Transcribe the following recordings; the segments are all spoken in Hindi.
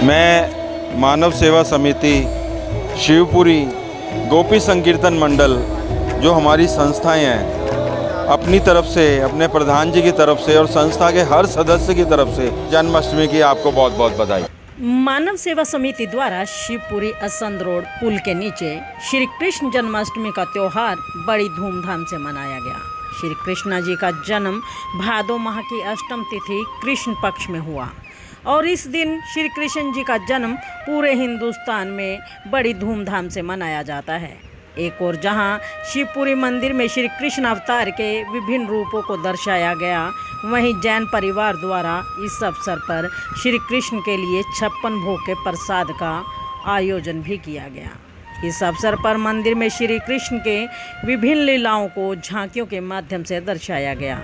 मैं मानव सेवा समिति शिवपुरी गोपी संकीर्तन मंडल जो हमारी संस्थाएं हैं अपनी तरफ से, अपने प्रधान जी की तरफ से और संस्था के हर सदस्य की तरफ से जन्माष्टमी की आपको बहुत बहुत बधाई। मानव सेवा समिति द्वारा शिवपुरी असंध रोड पुल के नीचे श्री कृष्ण जन्माष्टमी का त्योहार बड़ी धूमधाम से मनाया गया। श्री कृष्ण जी का जन्म भादो माह की अष्टम तिथि कृष्ण पक्ष में हुआ और इस दिन श्री कृष्ण जी का जन्म पूरे हिंदुस्तान में बड़ी धूमधाम से मनाया जाता है। एक और जहां शिवपुरी मंदिर में श्री कृष्ण अवतार के विभिन्न रूपों को दर्शाया गया, वहीं जैन परिवार द्वारा इस अवसर पर श्री कृष्ण के लिए 56 भोग के प्रसाद का आयोजन भी किया गया। इस अवसर पर मंदिर में श्री कृष्ण के विभिन्न लीलाओं को झांकियों के माध्यम से दर्शाया गया,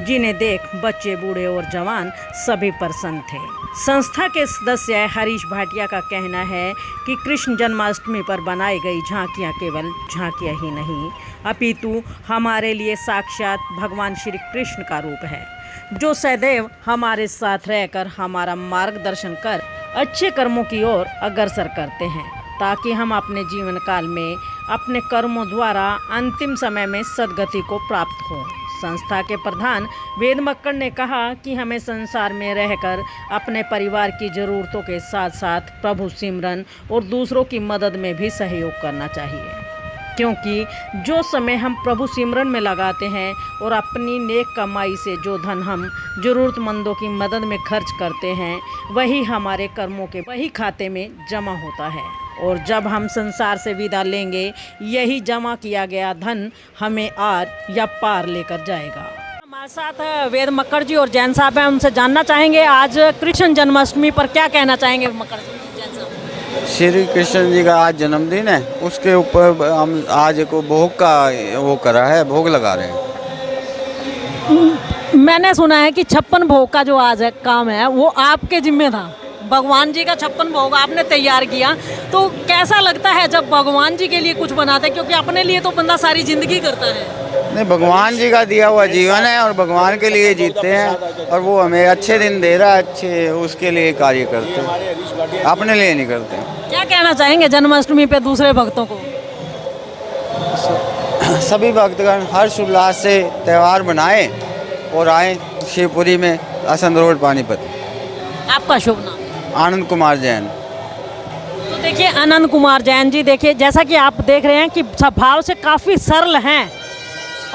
जिन्हें देख बच्चे, बूढ़े और जवान सभी प्रसन्न थे। संस्था के सदस्य हरीश भाटिया का कहना है कि कृष्ण जन्माष्टमी पर बनाई गई झांकियां केवल झांकियां ही नहीं, अपितु हमारे लिए साक्षात भगवान श्री कृष्ण का रूप है, जो सदैव हमारे साथ रहकर हमारा मार्गदर्शन कर अच्छे कर्मों की ओर अग्रसर करते हैं, ताकि हम अपने जीवन काल में अपने कर्मों द्वारा अंतिम समय में सद्गति को प्राप्त हों। संस्था के प्रधान वेद मक्कड़ ने कहा कि हमें संसार में रहकर अपने परिवार की ज़रूरतों के साथ साथ प्रभु सिमरन और दूसरों की मदद में भी सहयोग करना चाहिए, क्योंकि जो समय हम प्रभु सिमरन में लगाते हैं और अपनी नेक कमाई से जो धन हम ज़रूरतमंदों की मदद में खर्च करते हैं, वही हमारे कर्मों के वही खाते में जमा होता है और जब हम संसार से विदा लेंगे, यही जमा किया गया धन हमें आर या पार लेकर जाएगा। हमारे साथ वेद मक्कड़ जी और जैन साहब हैं, उनसे जानना चाहेंगे आज कृष्ण जन्माष्टमी पर क्या कहना चाहेंगे मक्कड़ जी, जैन साहब। श्री कृष्ण जी का आज जन्मदिन है, उसके ऊपर हम आज को भोग का वो करा है, भोग लगा रहे हैं। मैंने सुना है कि 56 भोग का जो आज है काम है वो आपके जिम्मे था। भगवान जी का 56 भोग आपने तैयार किया, तो कैसा लगता है जब भगवान जी के लिए कुछ बनाते हैं, क्योंकि अपने लिए तो बंदा सारी जिंदगी करता है। नहीं, भगवान जी का दिया हुआ जीवन है और भगवान के लिए जीते हैं और वो हमें अच्छे दिन दे रहा है, अच्छे उसके लिए कार्य करते हैं, अपने लिए नहीं करते। क्या कहना चाहेंगे जन्माष्टमी पे दूसरे भक्तों को? सभी भक्तगण हर्ष उल्लास से त्यौहार बनाए और आए शिवपुरी में असंध रोड पानीपत। आपका शुभ नाम? आनंद कुमार जैन। तो देखिए आनंद कुमार जैन जी, देखिए जैसा कि आप देख रहे हैं कि स्वभाव से काफ़ी सरल हैं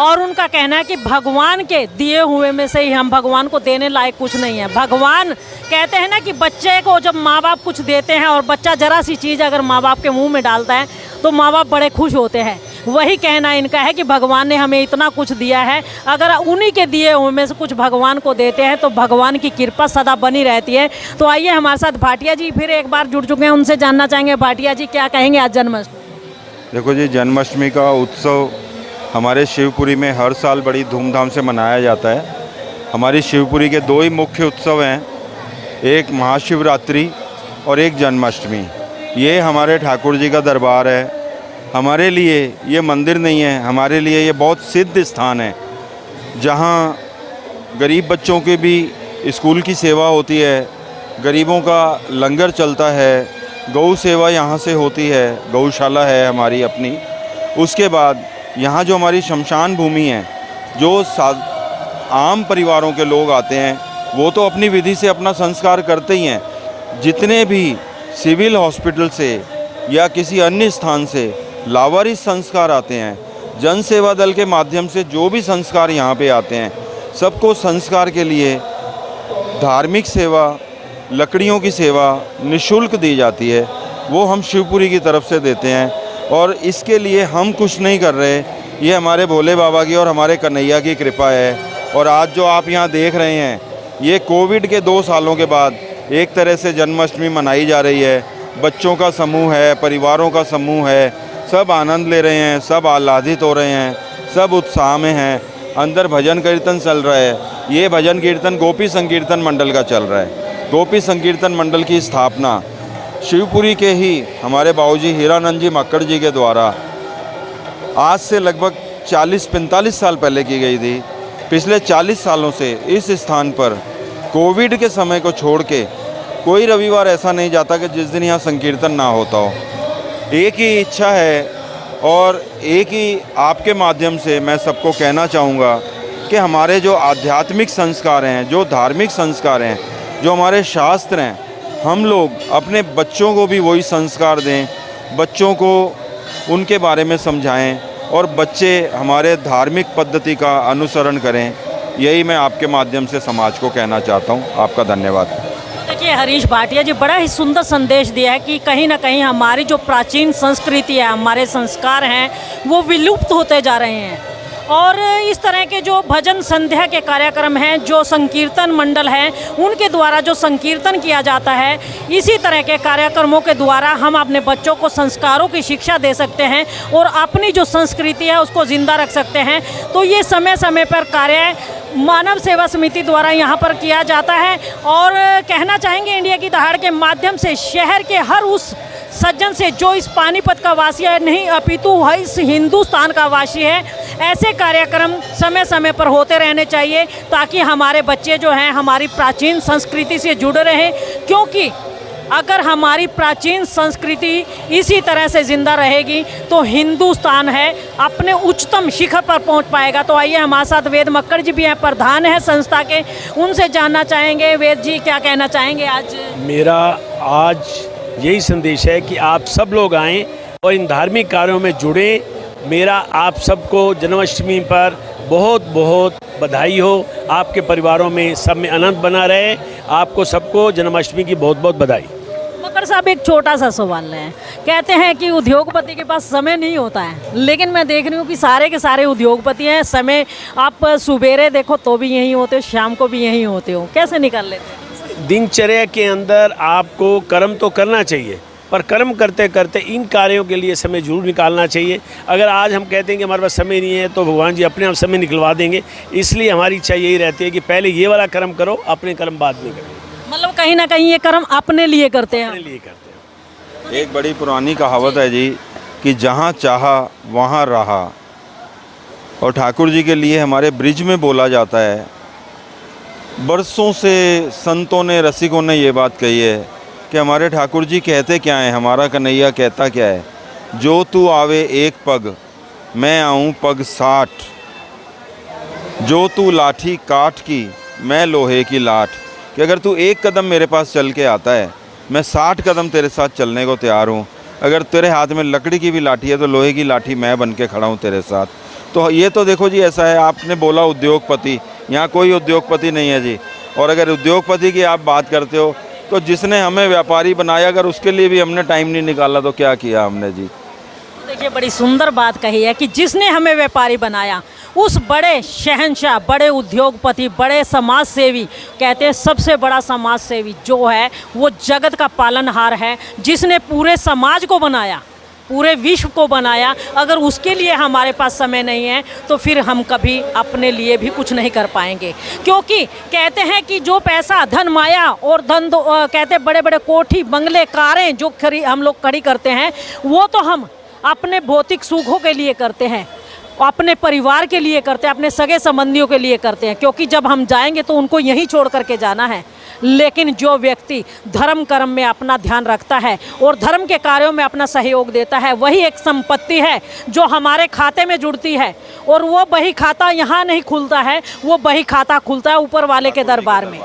और उनका कहना है कि भगवान के दिए हुए में से ही हम, भगवान को देने लायक कुछ नहीं है। भगवान कहते हैं ना कि बच्चे को जब माँ बाप कुछ देते हैं और बच्चा जरा सी चीज़ अगर माँ बाप के मुंह में डालता है तो माँ बाप बड़े खुश होते हैं। वही कहना इनका है कि भगवान ने हमें इतना कुछ दिया है, अगर उन्हीं के दिए हुए में से कुछ भगवान को देते हैं तो भगवान की कृपा सदा बनी रहती है। तो आइए हमारे साथ भाटिया जी फिर एक बार जुड़ चुके हैं, उनसे जानना चाहेंगे। भाटिया जी क्या कहेंगे आज जन्माष्टमी? देखो जी, जन्माष्टमी का उत्सव हमारे शिवपुरी में हर साल बड़ी धूमधाम से मनाया जाता है। हमारी शिवपुरी के दो ही मुख्य उत्सव हैं, एक महाशिवरात्रि और एक जन्माष्टमी। ये हमारे ठाकुर जी का दरबार है। हमारे लिए ये मंदिर नहीं है, हमारे लिए ये बहुत सिद्ध स्थान है, जहाँ गरीब बच्चों के भी स्कूल की सेवा होती है, गरीबों का लंगर चलता है, गौ सेवा यहाँ से होती है, गौशाला है हमारी अपनी। उसके बाद यहाँ जो हमारी शमशान भूमि है, जो आम परिवारों के लोग आते हैं वो तो अपनी विधि से अपना संस्कार करते ही हैं। जितने भी सिविल हॉस्पिटल से या किसी अन्य स्थान से लावारिस संस्कार आते हैं, जन सेवा दल के माध्यम से जो भी संस्कार यहाँ पे आते हैं, सबको संस्कार के लिए धार्मिक सेवा, लकड़ियों की सेवा निःशुल्क दी जाती है। वो हम शिवपुरी की तरफ से देते हैं और इसके लिए हम कुछ नहीं कर रहे, ये हमारे भोले बाबा की और हमारे कन्हैया की कृपा है। और आज जो आप यहाँ देख रहे हैं, ये कोविड के 2 सालों के बाद एक तरह से जन्माष्टमी मनाई जा रही है। बच्चों का समूह है, परिवारों का समूह है, सब आनंद ले रहे हैं, सब आह्लादित हो रहे हैं, सब उत्साह में हैं। अंदर भजन कीर्तन चल रहा है। ये भजन कीर्तन गोपी संकीर्तन मंडल का चल रहा है। गोपी संकीर्तन मंडल की स्थापना शिवपुरी के ही हमारे बाबूजी हीरानंद जी मक्कड़ जी के द्वारा आज से लगभग 40-45 साल पहले की गई थी। पिछले 40 सालों से इस स्थान पर कोविड के समय को छोड़ के कोई रविवार ऐसा नहीं जाता कि जिस दिन यहाँ संकीर्तन ना होता हो। एक ही इच्छा है और एक ही आपके माध्यम से मैं सबको कहना चाहूँगा कि हमारे जो आध्यात्मिक संस्कार हैं, जो धार्मिक संस्कार हैं, जो हमारे शास्त्र हैं, हम लोग अपने बच्चों को भी वही संस्कार दें, बच्चों को उनके बारे में समझाएं और बच्चे हमारे धार्मिक पद्धति का अनुसरण करें। यही मैं आपके माध्यम से समाज को कहना चाहता हूँ। आपका धन्यवाद। देखिए, हरीश भाटिया जी बड़ा ही सुंदर संदेश दिया है कि कहीं ना कहीं हमारी जो प्राचीन संस्कृति है, हमारे संस्कार हैं, वो विलुप्त होते जा रहे हैं। और इस तरह के जो भजन संध्या के कार्यक्रम हैं, जो संकीर्तन मंडल हैं, उनके द्वारा जो संकीर्तन किया जाता है, इसी तरह के कार्यक्रमों के द्वारा हम अपने बच्चों को संस्कारों की शिक्षा दे सकते हैं और अपनी जो संस्कृति है उसको ज़िंदा रख सकते हैं। तो ये समय समय पर कार्य मानव सेवा समिति द्वारा यहाँ पर किया जाता है। और कहना चाहेंगे इंडिया की दहाड़ के माध्यम से शहर के हर उस सज्जन से जो इस पानीपत का वासी है, नहीं अपितु वह इस हिंदुस्तान का वासी है, ऐसे कार्यक्रम समय समय पर होते रहने चाहिए ताकि हमारे बच्चे जो हैं हमारी प्राचीन संस्कृति से जुड़े रहें। क्योंकि अगर हमारी प्राचीन संस्कृति इसी तरह से ज़िंदा रहेगी तो हिंदुस्तान है अपने उच्चतम शिखर पर पहुंच पाएगा। तो आइए, हमारे साथ वेद मक्कड़ जी भी हैं, प्रधान हैं संस्था के, उनसे जानना चाहेंगे। वेद जी, क्या कहना चाहेंगे आज? मेरा आज यही संदेश है कि आप सब लोग आएं और इन धार्मिक कार्यों में जुड़ें। मेरा आप सबको जन्माष्टमी पर बहुत बहुत बधाई हो। आपके परिवारों में सब में आनंद बना रहे। आपको सबको जन्माष्टमी की बहुत बहुत बधाई। मक्कड़ साहब, एक छोटा सा सवाल है। कहते हैं कि उद्योगपति के पास समय नहीं होता है, लेकिन मैं देख रही हूँ कि सारे के सारे उद्योगपति हैं। समय आप सुबेरे देखो तो भी यहीं होते हो, शाम को भी यहीं होते हो, कैसे निकाल लेते हैं? दिनचर्या के अंदर आपको कर्म तो करना चाहिए, पर कर्म करते करते इन कार्यों के लिए समय जरूर निकालना चाहिए। अगर आज हम कहते हैं कि हमारे पास समय नहीं है तो भगवान जी अपने आप समय निकलवा देंगे। इसलिए हमारी इच्छा यही रहती है कि पहले ये वाला कर्म करो, अपने कर्म बाद में करो। मतलब कहीं ना कहीं ये कर्म अपने लिए करते हैं, अपने लिए करते हैं। एक बड़ी पुरानी कहावत है जी कि जहाँ चाहा वहाँ रहा, और ठाकुर जी के लिए हमारे ब्रिज में बोला जाता है। बरसों से संतों ने, रसिकों ने ये बात कही है कि हमारे ठाकुर जी कहते क्या हैं, हमारा कन्हैया कहता क्या है, जो तू आवे एक पग, मैं आऊँ पग 60, जो तू लाठी काठ की, मैं लोहे की लाठ। कि अगर तू एक कदम मेरे पास चल के आता है, मैं 60 कदम तेरे साथ चलने को तैयार हूँ। अगर तेरे हाथ में लकड़ी की भी लाठी है तो लोहे की लाठी मैं बन के खड़ा हूँ तेरे साथ। तो ये तो देखो जी, ऐसा है। आपने बोला उद्योगपति, यहाँ कोई उद्योगपति नहीं है जी। और अगर उद्योगपति की आप बात करते हो तो जिसने हमें व्यापारी बनाया, अगर उसके लिए भी हमने टाइम नहीं निकाला तो क्या किया हमने जी। देखिए, बड़ी सुंदर बात कही है कि जिसने हमें व्यापारी बनाया, उस बड़े शहंशाह, बड़े उद्योगपति, बड़े समाज सेवी, कहते हैं सबसे बड़ा समाज सेवी जो है वो जगत का पालनहार है, जिसने पूरे समाज को बनाया, पूरे विश्व को बनाया। अगर उसके लिए हमारे पास समय नहीं है तो फिर हम कभी अपने लिए भी कुछ नहीं कर पाएंगे। क्योंकि कहते हैं कि जो पैसा, धन, माया और धन कहते बड़े बड़े कोठी, बंगले, कारें जो हम लोग खड़ी करते हैं, वो तो हम अपने भौतिक सुखों के लिए करते हैं, अपने परिवार के लिए करते हैं, अपने सगे संबंधियों के लिए करते हैं, क्योंकि जब हम जाएंगे तो उनको यहीं छोड़ करके जाना है। लेकिन जो व्यक्ति धर्म कर्म में अपना ध्यान रखता है और धर्म के कार्यों में अपना सहयोग देता है, वही एक संपत्ति है जो हमारे खाते में जुड़ती है। और वो बही खाता यहाँ नहीं खुलता है, वो बही खाता खुलता है ऊपर वाले के दरबार में।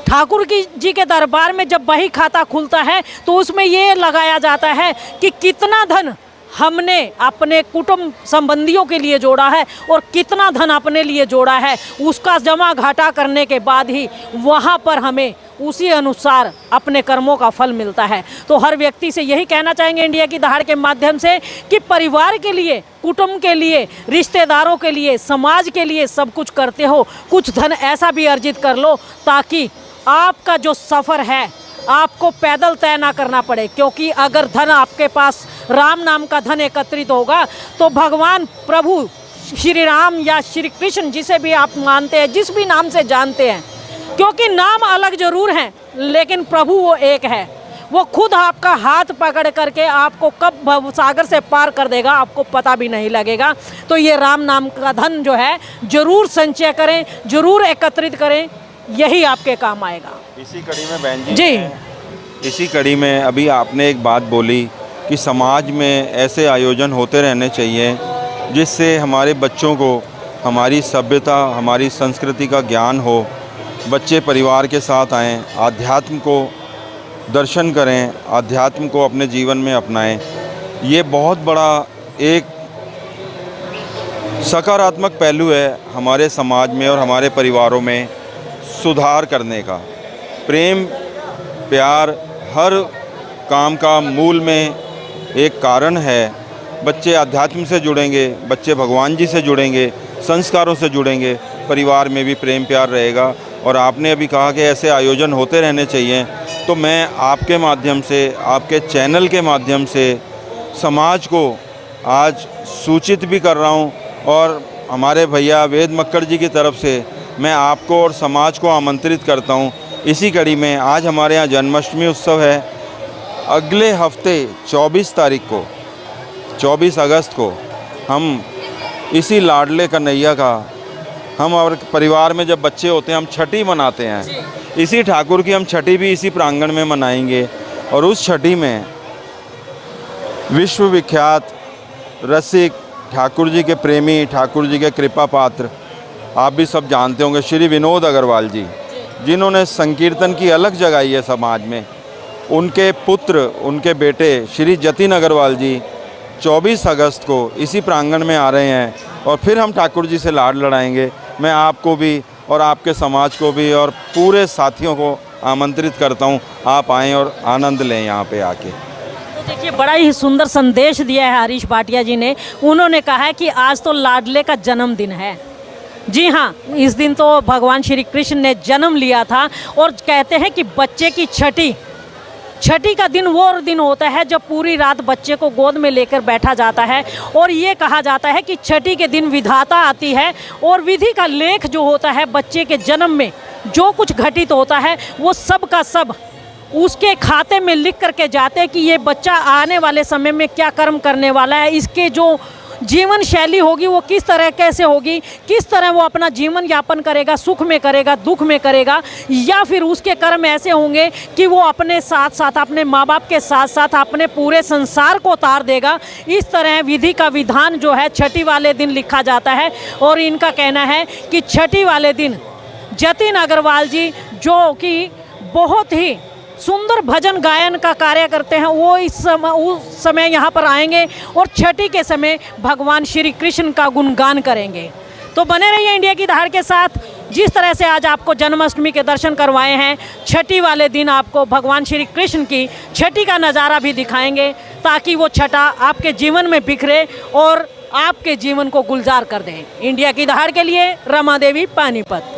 ठाकुर जी के दरबार में जब बही खाता खुलता है तो उसमें ये लगाया जाता है कि कितना धन हमने अपने कुटुंब संबंधियों के लिए जोड़ा है और कितना धन अपने लिए जोड़ा है, उसका जमा घाटा करने के बाद ही वहाँ पर हमें उसी अनुसार अपने कर्मों का फल मिलता है। तो हर व्यक्ति से यही कहना चाहेंगे इंडिया की दहाड़ के माध्यम से कि परिवार के लिए, कुटुंब के लिए, रिश्तेदारों के लिए, समाज के लिए सब कुछ करते हो, कुछ धन ऐसा भी अर्जित कर लो ताकि आपका जो सफ़र है आपको पैदल तय ना करना पड़े। क्योंकि अगर धन आपके पास राम नाम का धन एकत्रित होगा तो भगवान प्रभु श्री राम या श्री कृष्ण, जिसे भी आप मानते हैं, जिस भी नाम से जानते हैं, क्योंकि नाम अलग जरूर हैं लेकिन प्रभु वो एक है। वो खुद आपका हाथ पकड़ करके आपको कब भवसागर से पार कर देगा आपको पता भी नहीं लगेगा। तो ये राम नाम का धन जो है जरूर संचय करें, जरूर एकत्रित करें, यही आपके काम आएगा। इसी कड़ी में बहन जी, जी इसी कड़ी में अभी आपने एक बात बोली कि समाज में ऐसे आयोजन होते रहने चाहिए जिससे हमारे बच्चों को हमारी सभ्यता, हमारी संस्कृति का ज्ञान हो। बच्चे परिवार के साथ आएँ, आध्यात्म को दर्शन करें, आध्यात्म को अपने जीवन में अपनाएं। ये बहुत बड़ा एक सकारात्मक पहलू है हमारे समाज में और हमारे परिवारों में सुधार करने का। प्रेम प्यार हर काम का मूल में एक कारण है। बच्चे आध्यात्म से जुड़ेंगे, बच्चे भगवान जी से जुड़ेंगे, संस्कारों से जुड़ेंगे, परिवार में भी प्रेम प्यार रहेगा। और आपने अभी कहा कि ऐसे आयोजन होते रहने चाहिए, तो मैं आपके माध्यम से, आपके चैनल के माध्यम से समाज को आज सूचित भी कर रहा हूँ और हमारे भैया वेद मक्कड़ जी की तरफ से मैं आपको और समाज को आमंत्रित करता हूँ। इसी कड़ी में आज हमारे यहाँ जन्माष्टमी उत्सव है। अगले हफ्ते 24 तारीख को, 24 अगस्त को हम इसी लाडले कन्हैया का, हम और परिवार में जब बच्चे होते हैं हम छठी मनाते हैं। इसी ठाकुर की हम छठी भी इसी प्रांगण में मनाएंगे। और उस छठी में विश्व विख्यात रसिक, ठाकुर जी के प्रेमी, ठाकुर जी के कृपा पात्र, आप भी सब जानते होंगे, श्री विनोद अग्रवाल जी, जिन्होंने संकीर्तन की अलग जगाई है समाज में, उनके पुत्र, उनके बेटे श्री जतिन अग्रवाल जी 24 अगस्त को इसी प्रांगण में आ रहे हैं और फिर हम ठाकुर जी से लाड लड़ाएंगे। मैं आपको भी और आपके समाज को भी और पूरे साथियों को आमंत्रित करता हूँ, आप आएँ और आनंद लें यहाँ पे आके। देखिए, बड़ा ही सुंदर संदेश दिया है हरीश भाटिया जी ने। उन्होंने कहा है कि आज तो लाडले का जन्मदिन है। जी हाँ, इस दिन तो भगवान श्री कृष्ण ने जन्म लिया था और कहते हैं कि बच्चे की छठी का दिन वो दिन होता है जब पूरी रात बच्चे को गोद में लेकर बैठा जाता है। और ये कहा जाता है कि छठी के दिन विधाता आती है और विधि का लेख जो होता है, बच्चे के जन्म में जो कुछ घटित होता है वो सब का सब उसके खाते में लिख करके जाते हैं कि ये बच्चा आने वाले समय में क्या कर्म करने वाला है, इसके जो जीवन शैली होगी वो किस तरह कैसे होगी, किस तरह वो अपना जीवन यापन करेगा, सुख में करेगा, दुख में करेगा, या फिर उसके कर्म ऐसे होंगे कि वो अपने साथ साथ अपने माँ बाप के साथ साथ अपने पूरे संसार को उतार देगा। इस तरह विधि का विधान जो है छठी वाले दिन लिखा जाता है। और इनका कहना है कि छठी वाले दिन जतिन अग्रवाल जी, जो कि बहुत ही सुंदर भजन गायन का कार्य करते हैं, वो उस समय यहाँ पर आएंगे और छठी के समय भगवान श्री कृष्ण का गुणगान करेंगे। तो बने रहिए इंडिया की धार के साथ। जिस तरह से आज आपको जन्माष्टमी के दर्शन करवाए हैं, छठी वाले दिन आपको भगवान श्री कृष्ण की छठी का नज़ारा भी दिखाएंगे, ताकि वो छठा आपके जीवन में बिखरे और आपके जीवन को गुलजार कर दें। इंडिया की धार के लिए रमा देवी, पानीपत।